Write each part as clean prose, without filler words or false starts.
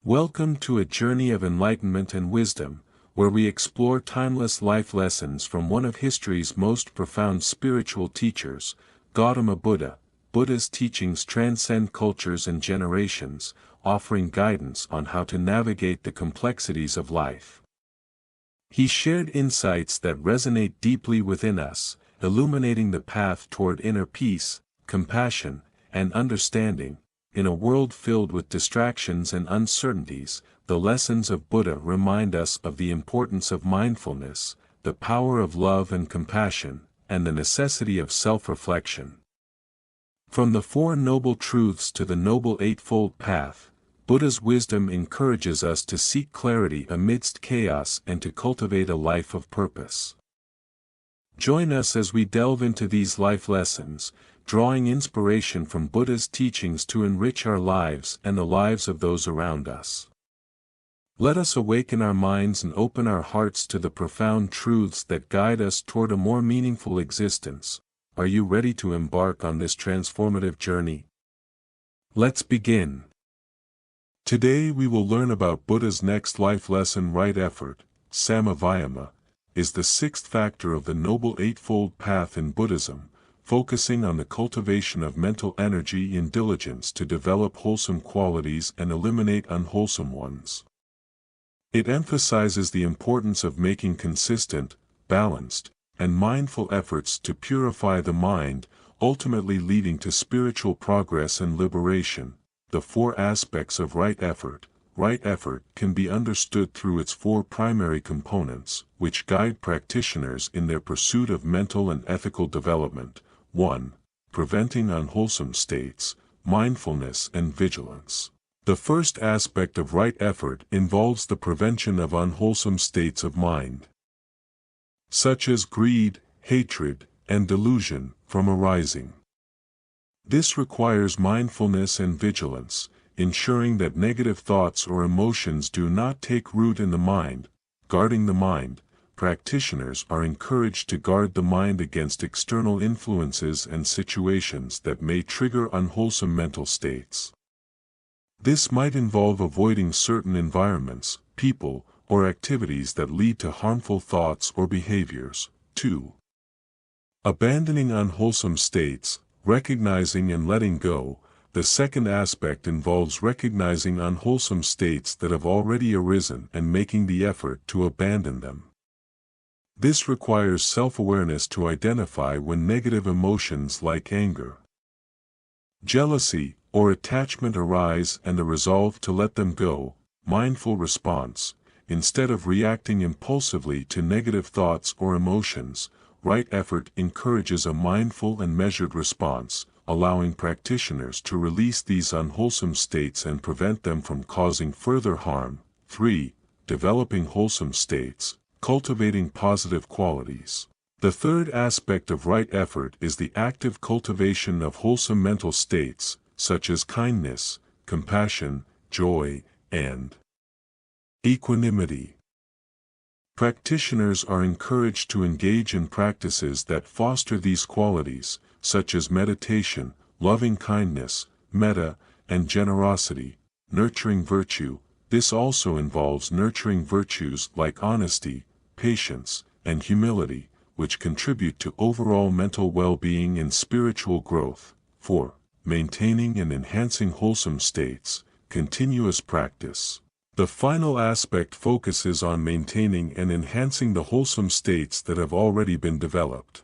Welcome to a journey of enlightenment and wisdom, where we explore timeless life lessons from one of history's most profound spiritual teachers, Gautama Buddha. Buddha's teachings transcend cultures and generations, offering guidance on how to navigate the complexities of life. He shared insights that resonate deeply within us, illuminating the path toward inner peace, compassion, and understanding. In a world filled with distractions and uncertainties, the lessons of Buddha remind us of the importance of mindfulness, the power of love and compassion, and the necessity of self-reflection. From the Four Noble Truths to the Noble Eightfold Path, Buddha's wisdom encourages us to seek clarity amidst chaos and to cultivate a life of purpose. Join us as we delve into these life lessons, drawing inspiration from Buddha's teachings to enrich our lives and the lives of those around us. Let us awaken our minds and open our hearts to the profound truths that guide us toward a more meaningful existence. Are you ready to embark on this transformative journey? Let's begin. Today we will learn about Buddha's next life lesson. Right effort, samavayama, is the sixth factor of the Noble Eightfold Path in Buddhism, focusing on the cultivation of mental energy and diligence to develop wholesome qualities and eliminate unwholesome ones. It emphasizes the importance of making consistent, balanced, and mindful efforts to purify the mind, ultimately leading to spiritual progress and liberation. The four aspects of right effort. Right effort can be understood through its four primary components, which guide practitioners in their pursuit of mental and ethical development. 1. Preventing unwholesome states, mindfulness and vigilance. The first aspect of right effort involves the prevention of unwholesome states of mind, such as greed, hatred, and delusion, from arising. This requires mindfulness and vigilance, ensuring that negative thoughts or emotions do not take root in the mind. Guarding the mind. Practitioners are encouraged to guard the mind against external influences and situations that may trigger unwholesome mental states. This might involve avoiding certain environments, people, or activities that lead to harmful thoughts or behaviors. 2. Abandoning unwholesome states, recognizing and letting go. The second aspect involves recognizing unwholesome states that have already arisen and making the effort to abandon them. This requires self-awareness to identify when negative emotions like anger, jealousy, or attachment arise and the resolve to let them go. Mindful response. Instead of reacting impulsively to negative thoughts or emotions, right effort encourages a mindful and measured response, allowing practitioners to release these unwholesome states and prevent them from causing further harm. 3. Developing wholesome states, cultivating positive qualities. The third aspect of right effort is the active cultivation of wholesome mental states, such as kindness, compassion, joy, and equanimity. Practitioners are encouraged to engage in practices that foster these qualities, such as meditation, loving kindness, metta, and generosity. Nurturing virtue. This also involves nurturing virtues like honesty, patience, and humility, which contribute to overall mental well-being and spiritual growth. 4. Maintaining and enhancing wholesome states, continuous practice. The final aspect focuses on maintaining and enhancing the wholesome states that have already been developed.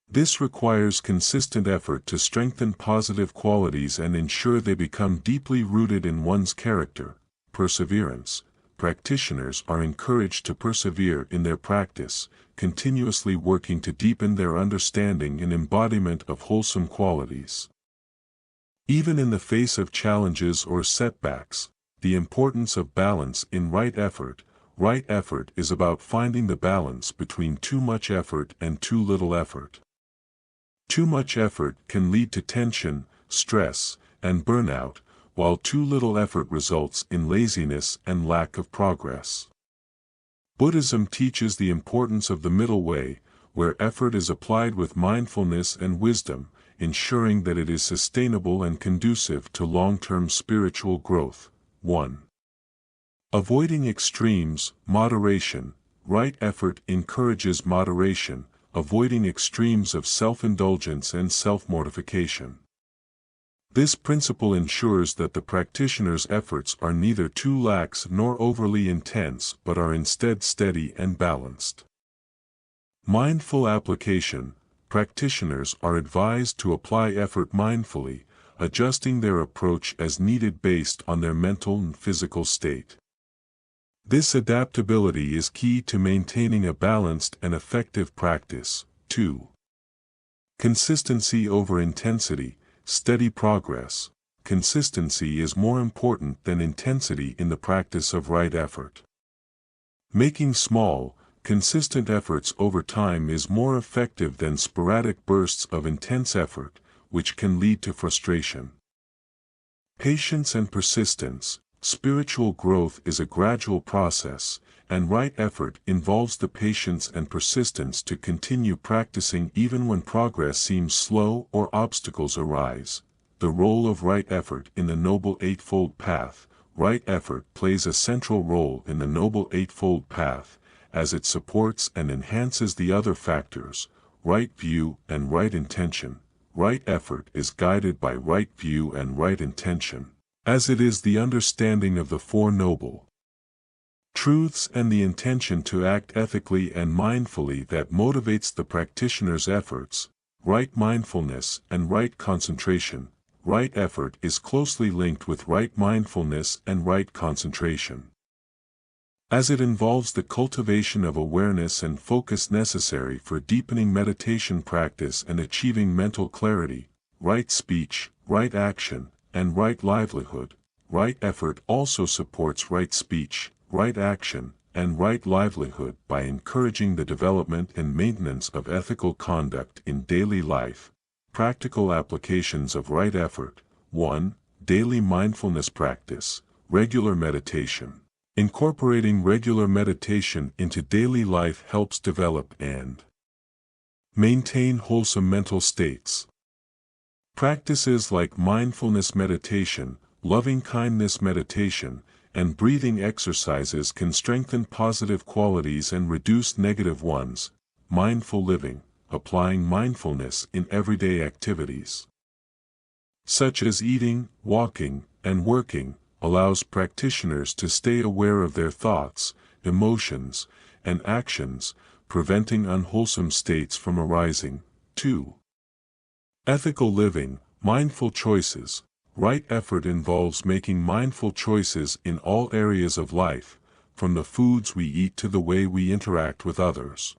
This requires consistent effort to strengthen positive qualities and ensure they become deeply rooted in one's character. Perseverance. Practitioners are encouraged to persevere in their practice, continuously working to deepen their understanding and embodiment of wholesome qualities. Even in the face of challenges or setbacks, the importance of balance in right effort. Right effort is about finding the balance between too much effort and too little effort. Too much effort can lead to tension, stress, and burnout, while too little effort results in laziness and lack of progress. Buddhism teaches the importance of the middle way, where effort is applied with mindfulness and wisdom, ensuring that it is sustainable and conducive to long-term spiritual growth. 1. Avoiding extremes, moderation. Right effort encourages moderation, avoiding extremes of self-indulgence and self-mortification. This principle ensures that the practitioner's efforts are neither too lax nor overly intense but are instead steady and balanced. Mindful application. Practitioners are advised to apply effort mindfully, adjusting their approach as needed based on their mental and physical state. This adaptability is key to maintaining a balanced and effective practice. 2. Consistency over intensity. Steady progress. Consistency is more important than intensity in the practice of right effort. Making small, consistent efforts over time is more effective than sporadic bursts of intense effort, which can lead to frustration. Patience and persistence. Spiritual growth is a gradual process, and right effort involves the patience and persistence to continue practicing even when progress seems slow or obstacles arise. The role of right effort in the Noble Eightfold Path. Right effort plays a central role in the Noble Eightfold Path, as it supports and enhances the other factors, right view and right intention. Right effort is guided by right view and right intention, as it is the understanding of the Four Noble Truths and the intention to act ethically and mindfully that motivates the practitioner's efforts. Right mindfulness and right concentration. Right effort is closely linked with right mindfulness and right concentration, as it involves the cultivation of awareness and focus necessary for deepening meditation practice and achieving mental clarity. Right speech, right action, and right livelihood. Right effort also supports right speech, right action, and right livelihood by encouraging the development and maintenance of ethical conduct in daily life. Practical applications of right effort. 1. Daily mindfulness practice, regular meditation. Incorporating regular meditation into daily life helps develop and maintain wholesome mental states. Practices like mindfulness meditation, loving-kindness meditation, and breathing exercises can strengthen positive qualities and reduce negative ones. Mindful living, applying mindfulness in everyday activities, such as eating, walking, and working, allows practitioners to stay aware of their thoughts, emotions, and actions, preventing unwholesome states from arising. 2. Ethical living, mindful choices. Right effort involves making mindful choices in all areas of life, from the foods we eat to the way we interact with others.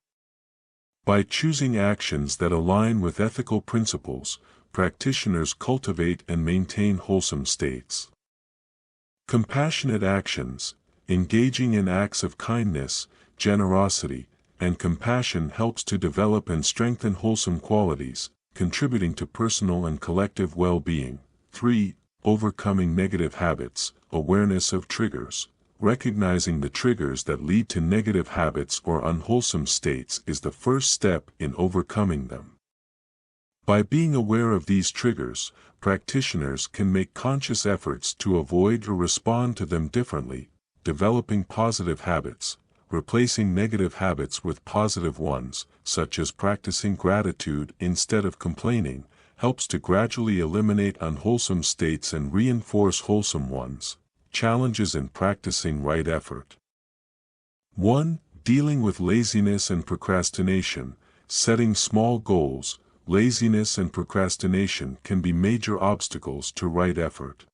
By choosing actions that align with ethical principles, practitioners cultivate and maintain wholesome states. Compassionate actions. Engaging in acts of kindness, generosity, and compassion helps to develop and strengthen wholesome qualities, contributing to personal and collective well-being. 3. Overcoming negative habits, awareness of triggers. Recognizing the triggers that lead to negative habits or unwholesome states is the first step in overcoming them. By being aware of these triggers, practitioners can make conscious efforts to avoid or respond to them differently. Developing positive habits, replacing negative habits with positive ones, such as practicing gratitude instead of complaining, helps to gradually eliminate unwholesome states and reinforce wholesome ones. Challenges in practicing right effort. 1. Dealing with laziness and procrastination. Setting small goals. Laziness and procrastination can be major obstacles to right effort.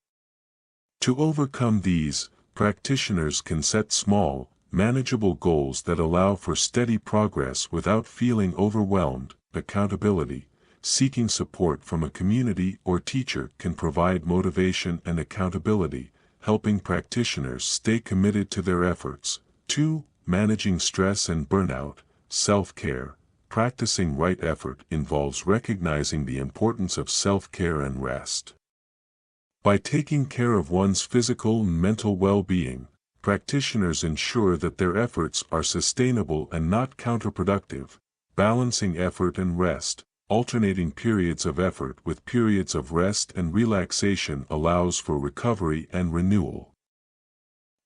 To overcome these, practitioners can set small, manageable goals that allow for steady progress without feeling overwhelmed. Accountability. Seeking support from a community or teacher can provide motivation and accountability, helping practitioners stay committed to their efforts. 2. Managing stress and burnout. Self-care. Practicing right effort involves recognizing the importance of self-care and rest. By taking care of one's physical and mental well-being, practitioners ensure that their efforts are sustainable and not counterproductive. Balancing effort and rest. Alternating periods of effort with periods of rest and relaxation allows for recovery and renewal.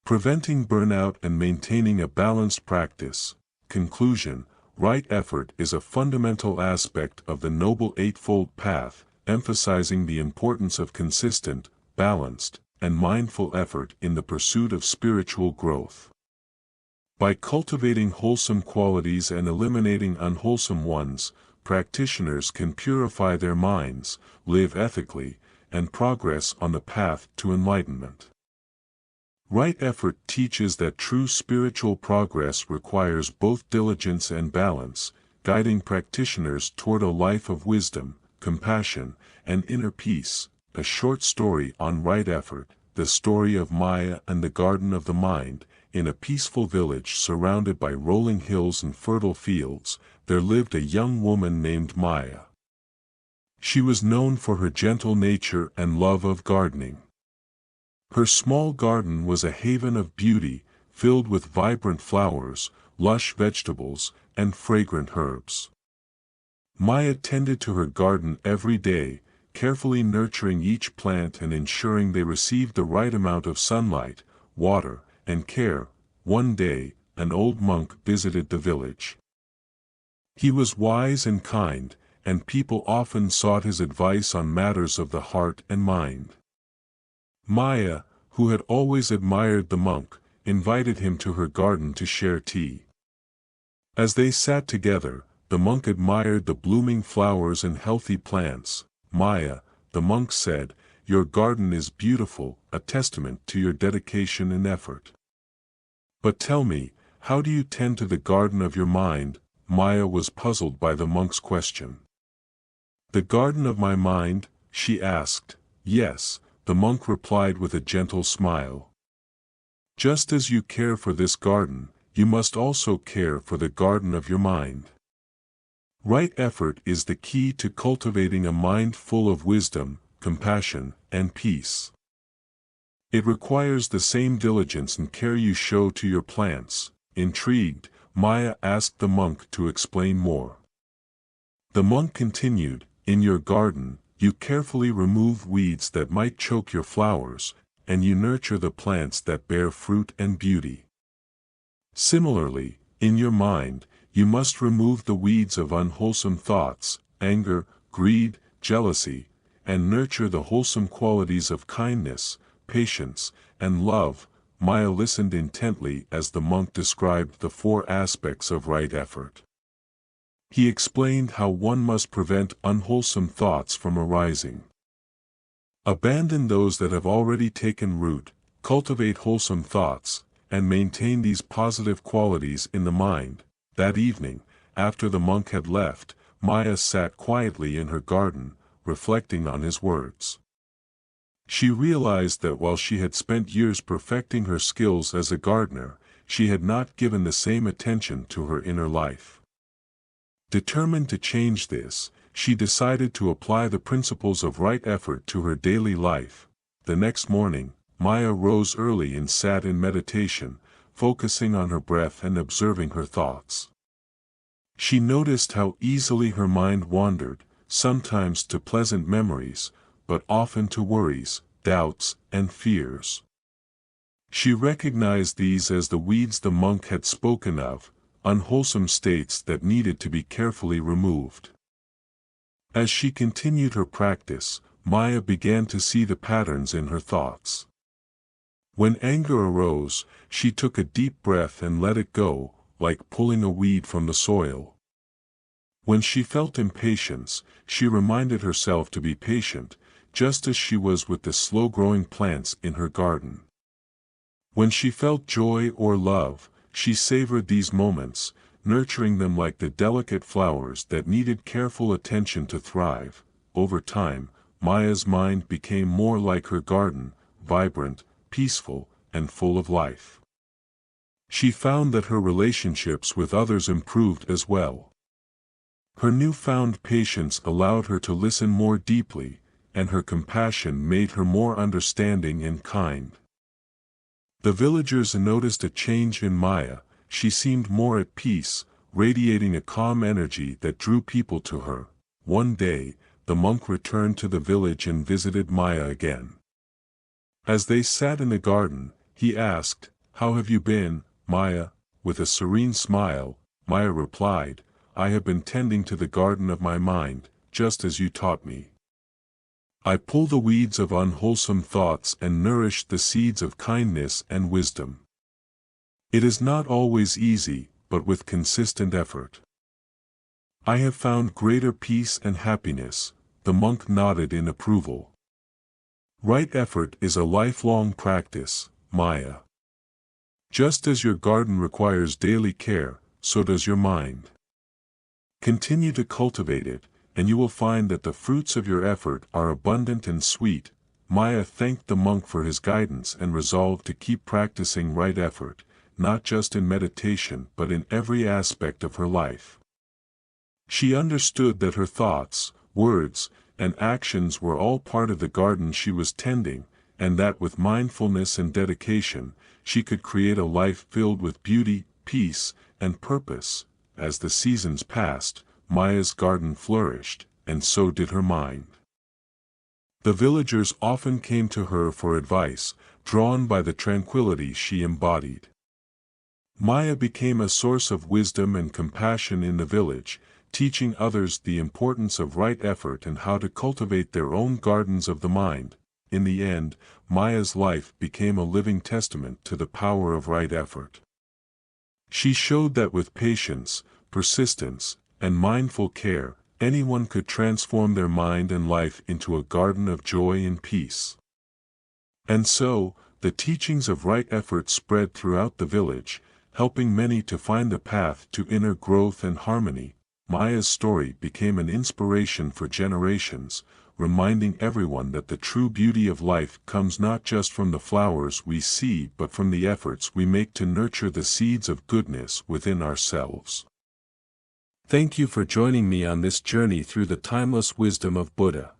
Preventing burnout and maintaining a balanced practice. Conclusion: right effort is a fundamental aspect of the Noble Eightfold Path, emphasizing the importance of consistent, balanced, and mindful effort in the pursuit of spiritual growth. By cultivating wholesome qualities and eliminating unwholesome ones, practitioners can purify their minds, live ethically, and progress on the path to enlightenment. Right effort teaches that true spiritual progress requires both diligence and balance, guiding practitioners toward a life of wisdom, compassion, and inner peace. A short story on right effort. The story of Maya and the Garden of the Mind. In a peaceful village surrounded by rolling hills and fertile fields, there lived a young woman named Maya. She was known for her gentle nature and love of gardening. Her small garden was a haven of beauty, filled with vibrant flowers, lush vegetables, and fragrant herbs. Maya tended to her garden every day, carefully nurturing each plant and ensuring they received the right amount of sunlight, water, and care. One day, an old monk visited the village. He was wise and kind, and people often sought his advice on matters of the heart and mind. Maya, who had always admired the monk, invited him to her garden to share tea. As they sat together, the monk admired the blooming flowers and healthy plants. Maya, the monk said, "Your garden is beautiful, a testament to your dedication and effort. But tell me, how do you tend to the garden of your mind?" Maya was puzzled by the monk's question. "The garden of my mind?" she asked. "Yes," the monk replied with a gentle smile. "Just as you care for this garden, you must also care for the garden of your mind. Right effort is the key to cultivating a mind full of wisdom, compassion, and peace. It requires the same diligence and care you show to your plants." Intrigued, Maya asked the monk to explain more. The monk continued, "In your garden, you carefully remove weeds that might choke your flowers, and you nurture the plants that bear fruit and beauty. Similarly, in your mind, you must remove the weeds of unwholesome thoughts, anger, greed, jealousy, and nurture the wholesome qualities of kindness, patience, and love." Maya listened intently as the monk described the 4 aspects of right effort. He explained how one must prevent unwholesome thoughts from arising. Abandon those that have already taken root, cultivate wholesome thoughts, and maintain these positive qualities in the mind. That evening, after the monk had left, Maya sat quietly in her garden, reflecting on his words. She realized that while she had spent years perfecting her skills as a gardener, she had not given the same attention to her inner life. Determined to change this, she decided to apply the principles of right effort to her daily life. The next morning, Maya rose early and sat in meditation, focusing on her breath and observing her thoughts. She noticed how easily her mind wandered, sometimes to pleasant memories, but often to worries, doubts, and fears. She recognized these as the weeds the monk had spoken of, unwholesome states that needed to be carefully removed. As she continued her practice, Maya began to see the patterns in her thoughts. When anger arose, she took a deep breath and let it go, like pulling a weed from the soil. When she felt impatience, she reminded herself to be patient, just as she was with the slow-growing plants in her garden. When she felt joy or love, she savored these moments, nurturing them like the delicate flowers that needed careful attention to thrive. Over time, Maya's mind became more like her garden, vibrant, peaceful, and full of life. She found that her relationships with others improved as well. Her newfound patience allowed her to listen more deeply, and her compassion made her more understanding and kind. The villagers noticed a change in Maya. She seemed more at peace, radiating a calm energy that drew people to her. One day, the monk returned to the village and visited Maya again. As they sat in the garden, he asked, "How have you been, Maya?" With a serene smile, Maya replied, "I have been tending to the garden of my mind, just as you taught me. I pull the weeds of unwholesome thoughts and nourish the seeds of kindness and wisdom. It is not always easy, but with consistent effort, I have found greater peace and happiness." The monk nodded in approval. Right effort is a lifelong practice, Maya. Just as your garden requires daily care, so does your mind. Continue to cultivate it, and you will find that the fruits of your effort are abundant and sweet. Maya thanked the monk for his guidance and resolved to keep practicing right effort, not just in meditation but in every aspect of her life. She understood that her thoughts, words, and actions were all part of the garden she was tending, and that with mindfulness and dedication, she could create a life filled with beauty, peace, and purpose. As the seasons passed, Maya's garden flourished, and so did her mind. The villagers often came to her for advice, drawn by the tranquility she embodied. Maya became a source of wisdom and compassion in the village, teaching others the importance of right effort and how to cultivate their own gardens of the mind. In the end, Maya's life became a living testament to the power of right effort. She showed that with patience, persistence, and mindful care, anyone could transform their mind and life into a garden of joy and peace. And so, the teachings of right effort spread throughout the village, helping many to find the path to inner growth and harmony. Maya's story became an inspiration for generations, reminding everyone that the true beauty of life comes not just from the flowers we see but from the efforts we make to nurture the seeds of goodness within ourselves. Thank you for joining me on this journey through the timeless wisdom of Buddha.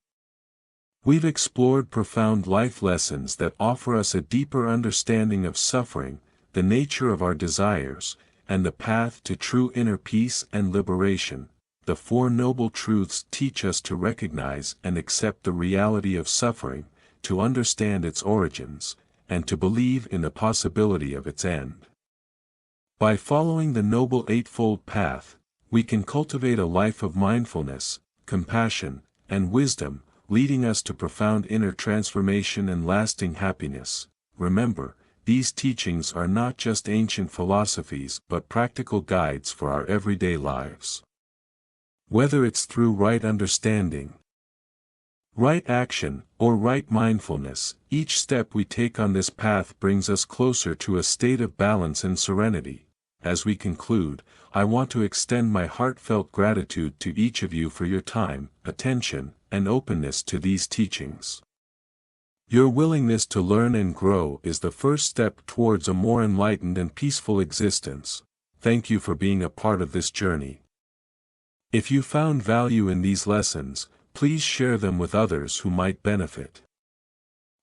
We've explored profound life lessons that offer us a deeper understanding of suffering, the nature of our desires, and the path to true inner peace and liberation. The Four Noble Truths teach us to recognize and accept the reality of suffering, to understand its origins, and to believe in the possibility of its end. By following the Noble Eightfold Path, we can cultivate a life of mindfulness, compassion, and wisdom, leading us to profound inner transformation and lasting happiness. Remember, these teachings are not just ancient philosophies but practical guides for our everyday lives. Whether it's through right understanding, right action, or right mindfulness, each step we take on this path brings us closer to a state of balance and serenity. As we conclude, I want to extend my heartfelt gratitude to each of you for your time, attention, and openness to these teachings. Your willingness to learn and grow is the first step towards a more enlightened and peaceful existence. Thank you for being a part of this journey. If you found value in these lessons, please share them with others who might benefit.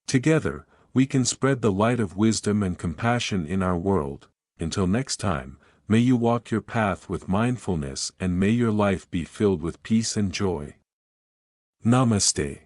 Together, we can spread the light of wisdom and compassion in our world. Until next time, may you walk your path with mindfulness and may your life be filled with peace and joy. Namaste.